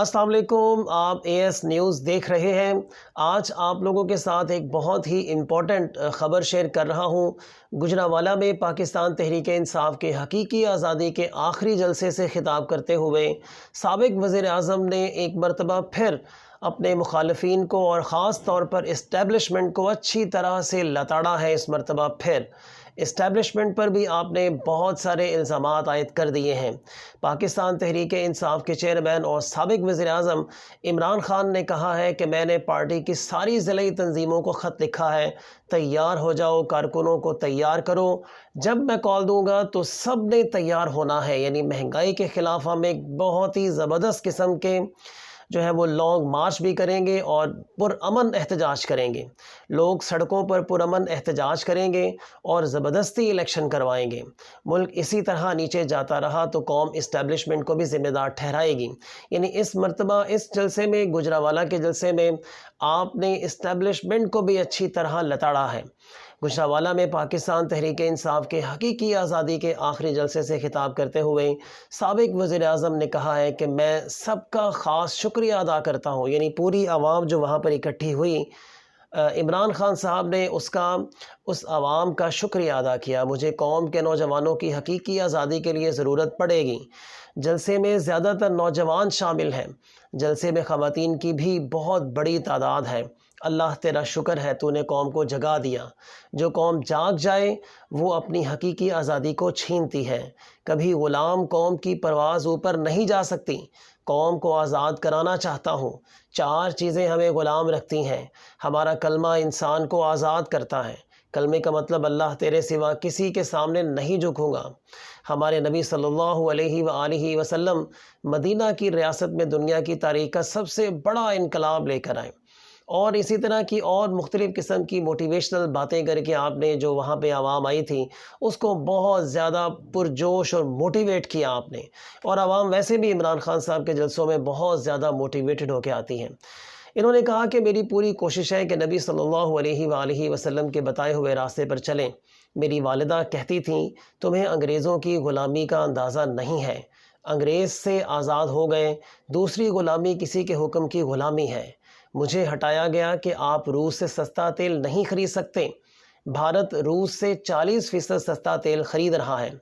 अस्सलाम वालेकुम। आप AS न्यूज़ देख रहे हैं। आज आप लोगों के साथ एक बहुत ही इम्पोर्टेंट ख़बर शेयर कर रहा हूँ। गुजरांवाला में पाकिस्तान तहरीक-ए-इंसाफ के हकीकी आज़ादी के आखिरी जलसे से खिताब करते हुए साबिक़ वज़ीर-ए-आज़म ने एक मरतबा फिर अपने मुखालफिन को और ख़ास तौर पर इस्टेब्लिशमेंट को अच्छी तरह से लताड़ा है। इस मरतबा फिर इस्टेब्लिशमेंट पर भी आपने बहुत सारे इल्ज़ामात आयद कर दिए हैं। पाकिस्तान तहरीक-ए-इंसाफ के चेयरमैन और साबिक़ वज़ीर-ए-आज़म इमरान ख़ान ने कहा है कि मैंने पार्टी की सारी ज़िलई तंजीमों को ख़त लिखा है, तैयार हो जाओ, कारकुनों को तैयार करो, जब मैं कॉल दूंगा तो सब ने तैयार होना है। यानी महंगाई के ख़िलाफ़ हम एक बहुत ही ज़बरदस्त किस्म के जो है वो लॉन्ग मार्च भी करेंगे और पुरअमन एहतजाज करेंगे। लोग सड़कों पर पुरअमन एहतजाज करेंगे और ज़बरदस्ती इलेक्शन करवाएंगे। मुल्क इसी तरह नीचे जाता रहा तो कौम इस्टेब्लिशमेंट को भी ज़िम्मेदार ठहराएगी। यानी इस मरतबा इस जलसे में, गुजरांवाला के जलसे में, आपने इस्टेब्लिशमेंट को भी अच्छी तरह लताड़ा है। गुजरांवाला में पाकिस्तान तहरीक-ए-इंसाफ के हकीकी आज़ादी के आखिरी जलसे से खिताब करते हुए साबिक़ वज़ीर-ए-आज़म ने कहा है कि मैं सबका ख़ास शुक्रिया अदा करता हूँ। यानी पूरी आवाम जो वहाँ पर इकट्ठी हुई, इमरान ख़ान साहब ने उस आवाम का शुक्रिया अदा किया। मुझे कौम के नौजवानों की हकीकी आज़ादी के लिए ज़रूरत पड़ेगी। जलसे में ज़्यादातर नौजवान शामिल हैं। जलसे में ख़वातीन की भी बहुत बड़ी तादाद है। अल्लाह तेरा शुक्र है, तूने कौम को जगा दिया। जो कौम जाग जाए वो अपनी हकीकी आज़ादी को छीनती है। कभी ग़ुलाम कौम की परवाज़ ऊपर नहीं जा सकती। कौम को आज़ाद कराना चाहता हूँ। 4 चीज़ें हमें ग़ुलाम रखती हैं। हमारा कलमा इंसान को आज़ाद करता है। कलमे का मतलब अल्लाह तेरे सिवा किसी के सामने नहीं झुकूँगा। हमारे नबी सल्लल्लाहु अलैहि वसल्लम मदीना की रियासत में दुनिया की तारीख़ का सबसे बड़ा इनकलाब लेकर आए और इसी तरह की और मुख्तलिफ़ किस्म की मोटिवेशनल बातें करके आपने जो वहाँ पे आवाम आई थी उसको बहुत ज़्यादा पुरजोश और मोटिवेट किया आपने। और आवाम वैसे भी इमरान ख़ान साहब के जलसों में बहुत ज़्यादा मोटिवेटेड होकर आती हैं। इन्होंने कहा कि मेरी पूरी कोशिश है कि नबी सल्लल्लाहु अलैहि वसल्लम के बताए हुए रास्ते पर चलें। मेरी वालिदा कहती थीं, तुम्हें अंग्रेज़ों की ग़ुलामी का अंदाज़ा नहीं है। अंग्रेज़ से आज़ाद हो गए, दूसरी ग़ुलामी किसी के हुक्म की ग़ुलामी है। मुझे हटाया गया कि आप रूस से सस्ता तेल नहीं खरीद सकते। भारत रूस से 40% सस्ता तेल खरीद रहा है।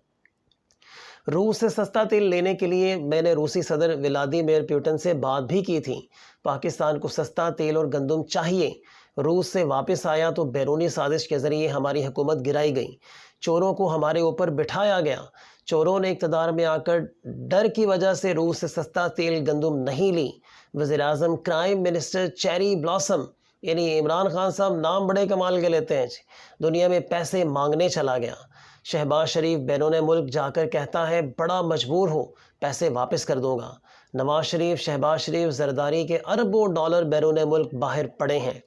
रूस से सस्ता तेल लेने के लिए मैंने रूसी सदर व्लादिमीर पुतिन से बात भी की थी। पाकिस्तान को सस्ता तेल और गंदम चाहिए। रूस से वापस आया तो बैरूनी साजिश के ज़रिए हमारी हुकूमत गिराई गई। चोरों को हमारे ऊपर बिठाया गया। चोरों ने इक़्तिदार में आकर डर की वजह से रूस से सस्ता तेल गंदम नहीं ली। वज़ीर-ए-आज़म क्राइम मिनिस्टर चेरी ब्लॉसम, यानी इमरान ख़ान साहब नाम बड़े कमाल के लेते हैं, दुनिया में पैसे मांगने चला गया। शहबाज शरीफ बैरून मुल्क जाकर कहता है बड़ा मजबूर हूँ, पैसे वापस कर दूँगा। नवाज शरीफ, शहबाज शरीफ ज़रदारी के अरबों डॉलर बैरून मुल्क बाहर पड़े हैं।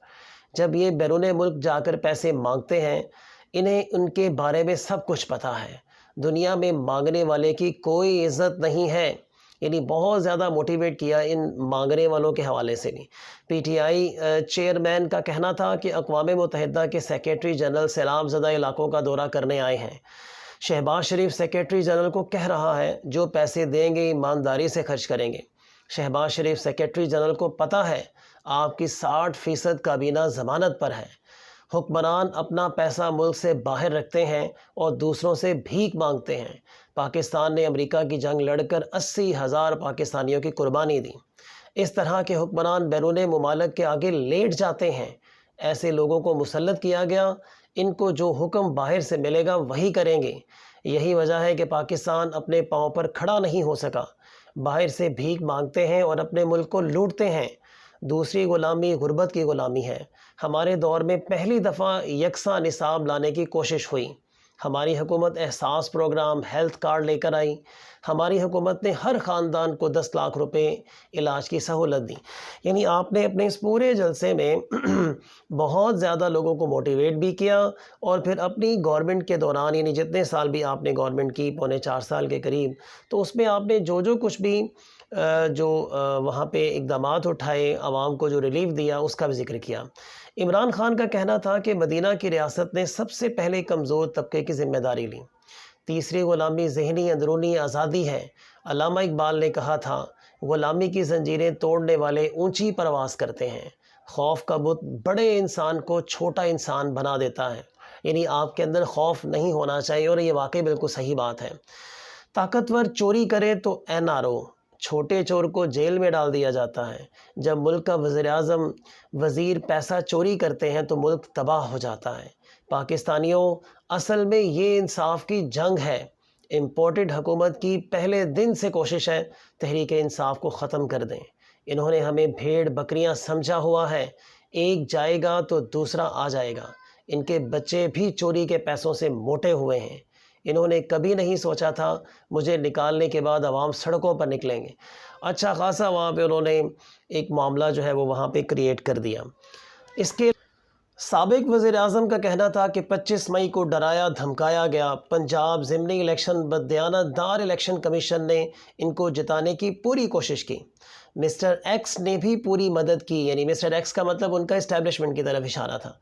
जब ये बैरून मुल्क जाकर पैसे मांगते हैं, इन्हें उनके बारे में सब कुछ पता है। दुनिया में मांगने वाले की कोई इज़्ज़त नहीं है। यानी बहुत ज़्यादा मोटिवेट किया इन मांगने वालों के हवाले से भी। PTI चेयरमैन का कहना था कि अक़वाम मुत्तहिदा के सेक्रेटरी जनरल सैलाब ज़दा इलाकों का दौरा करने आए हैं। शहबाज शरीफ सेक्रेटरी जनरल को कह रहा है जो पैसे देंगे ईमानदारी से खर्च करेंगे। शहबाज शरीफ सेक्रेटरी जनरल को पता है आपकी 60% काबीना ज़मानत पर है। हुक्मरान अपना पैसा मुल्क से बाहर रखते हैं और दूसरों से भीख मांगते हैं। पाकिस्तान ने अमेरिका की जंग लड़कर 80,000 पाकिस्तानियों की कुर्बानी दी। इस तरह के हुक्मरान बैरून मुमालिक के आगे लेट जाते हैं। ऐसे लोगों को मुसल्लत किया गया, इनको जो हुक्म बाहर से मिलेगा वही करेंगे। यही वजह है कि पाकिस्तान अपने पाँव पर खड़ा नहीं हो सका। बाहर से भीख मांगते हैं और अपने मुल्क को लूटते हैं। दूसरी ग़ुलामी गुर्बत की ग़ुलामी है। हमारे दौर में पहली दफ़ा यकसा निसाब लाने की कोशिश हुई। हमारी हुकूमत एहसास प्रोग्राम, हेल्थ कार्ड लेकर आई। हमारी हुकूमत ने हर ख़ानदान को 10 लाख रुपए इलाज की सहूलत दी। यानी आपने अपने इस पूरे जलसे में बहुत ज़्यादा लोगों को मोटिवेट भी किया और फिर अपनी गवर्नमेंट के दौरान, यानी जितने साल भी आपने गवर्नमेंट की, पौने 4 साल के करीब, तो उसमें आपने जो कुछ भी वहाँ पे इक़दामात उठाए, आवाम को जो रिलीफ दिया, उसका भी ज़िक्र किया। इमरान ख़ान का कहना था कि मदीना की रियासत ने सबसे पहले कमज़ोर तबके की ज़िम्मेदारी ली। तीसरी ग़ुलामी ज़हनी अंदरूनी आज़ादी है। अल्लामा इकबाल ने कहा था غلامی کی زنجیریں توڑنے والے اونچی پرواز کرتے ہیں۔ خوف کا بت بڑے انسان کو چھوٹا انسان بنا دیتا ہے۔ یعنی آپ کے اندر خوف نہیں ہونا چاہیے، اور یہ واقعی بالکل صحیح بات ہے۔ طاقتور چوری کرے تو این آر او، چھوٹے چور کو جیل میں ڈال دیا جاتا ہے۔ جب ملک کا وزیر اعظم وزیر پیسہ چوری کرتے ہیں تو ملک تباہ ہو جاتا ہے۔ پاکستانیوں، اصل میں یہ انصاف کی جنگ ہے۔ امپورٹڈ حکومت کی پہلے دن سے کوشش ہے تحریک انصاف کو ختم کر دیں۔ انہوں نے ہمیں بھیڑ بکریاں سمجھا ہوا ہے، ایک جائے گا تو دوسرا آ جائے گا۔ ان کے بچے بھی چوری کے پیسوں سے موٹے ہوئے ہیں۔ انہوں نے کبھی نہیں سوچا تھا مجھے نکالنے کے بعد عوام سڑکوں پر نکلیں گے۔ اچھا خاصا وہاں پہ انہوں نے ایک معاملہ جو ہے وہ وہاں پہ کریٹ کر دیا۔ اس کے سابق وزیر اعظم کا کہنا تھا کہ 25 مئی کو ڈرایا دھمکایا گیا۔ پنجاب ضمنی الیکشن بددیانت دار الیکشن کمیشن نے ان کو جتانے کی پوری کوشش کی۔ مسٹر ایکس نے بھی پوری مدد کی، یعنی مسٹر ایکس کا مطلب ان کا اسٹیبلشمنٹ کی طرف اشارہ تھا۔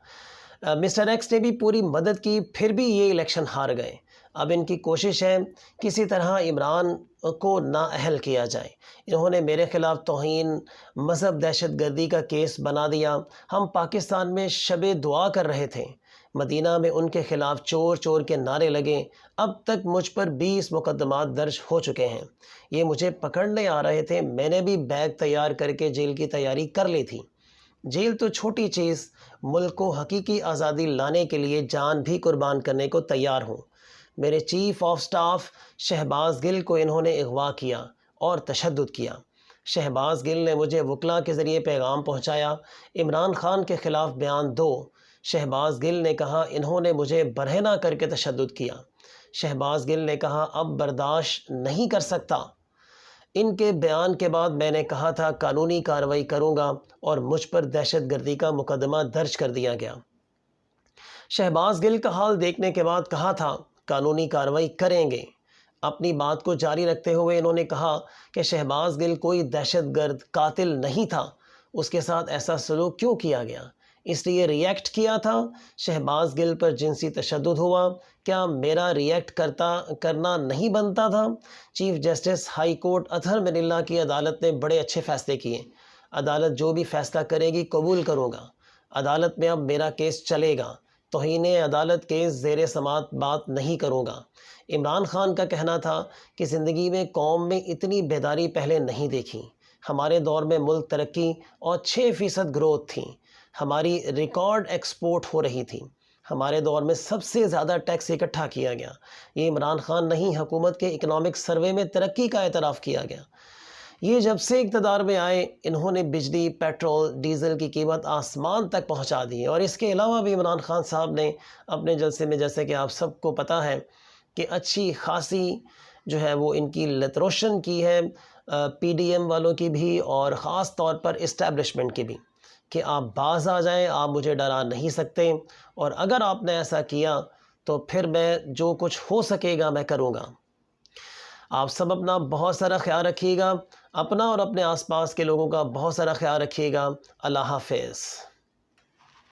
مسٹر ایکس نے بھی پوری مدد کی، پھر بھی یہ الیکشن ہار گئے۔ اب ان کی کوشش ہے کسی طرح عمران کو نااہل کیا جائے۔ انہوں نے میرے خلاف توہین مذہب دہشت گردی کا کیس بنا دیا۔ ہم پاکستان میں شب دعا کر رہے تھے، مدینہ میں ان کے خلاف چور چور کے نعرے لگے۔ اب تک مجھ پر 20 مقدمات درج ہو چکے ہیں۔ یہ مجھے پکڑنے آ رہے تھے، میں نے بھی بیگ تیار کر کے جیل کی تیاری کر لی تھی۔ جیل تو چھوٹی چیز، ملک کو حقیقی آزادی لانے کے لیے جان بھی قربان کرنے کو تیار ہوں۔ میرے چیف آف سٹاف شہباز گل کو انہوں نے اغوا کیا اور تشدد کیا۔ شہباز گل نے مجھے وکلاء کے ذریعے پیغام پہنچایا، عمران خان کے خلاف بیان دو۔ شہباز گل نے کہا انہوں نے مجھے برہنہ کر کے تشدد کیا۔ شہباز گل نے کہا اب برداشت نہیں کر سکتا۔ ان کے بیان کے بعد میں نے کہا تھا قانونی کارروائی کروں گا، اور مجھ پر دہشت گردی کا مقدمہ درج کر دیا گیا۔ شہباز گل کا حال دیکھنے کے بعد کہا تھا قانونی کارروائی کریں گے۔ اپنی بات کو جاری رکھتے ہوئے انہوں نے کہا کہ شہباز گل کوئی دہشت گرد قاتل نہیں تھا، اس کے ساتھ ایسا سلوک کیوں کیا گیا؟ اس لیے ریئیکٹ کیا تھا۔ شہباز گل پر جنسی تشدد ہوا، کیا میرا ریئیکٹ کرنا نہیں بنتا تھا؟ چیف جسٹس ہائی کورٹ اطہر من اللہ کی عدالت نے بڑے اچھے فیصلے کیے۔ عدالت جو بھی فیصلہ کرے گی قبول کروں گا۔ عدالت میں اب میرا کیس چلے گا، توہین عدالت کیس زیر سماعت بات نہیں کروں گا۔ عمران خان کا کہنا تھا کہ زندگی میں قوم میں اتنی بیداری پہلے نہیں دیکھی۔ ہمارے دور میں ملک ترقی اور 6% گروتھ تھی، ہماری ریکارڈ ایکسپورٹ ہو رہی تھی، ہمارے دور میں سب سے زیادہ ٹیکس اکٹھا کیا گیا۔ یہ عمران خان نہیں، حکومت کے اکنامک سروے میں ترقی کا اعتراف کیا گیا۔ یہ جب سے اقتدار میں آئے انہوں نے بجلی، پیٹرول، ڈیزل کی قیمت آسمان تک پہنچا دی ہے۔ اور اس کے علاوہ بھی عمران خان صاحب نے اپنے جلسے میں، جیسے کہ آپ سب کو پتہ ہے کہ اچھی خاصی جو ہے وہ ان کی لتروشن کی ہے، پی ڈی ایم والوں کی بھی اور خاص طور پر اسٹیبلشمنٹ کی بھی، کہ آپ باز آ جائیں، آپ مجھے ڈرا نہیں سکتے، اور اگر آپ نے ایسا کیا تو پھر میں جو کچھ ہو سکے گا میں کروں گا۔ آپ سب اپنا بہت سارا خیال رکھیے گا، اپنا اور اپنے آس پاس کے لوگوں کا بہت سارا خیال رکھیے گا۔ اللہ حافظ۔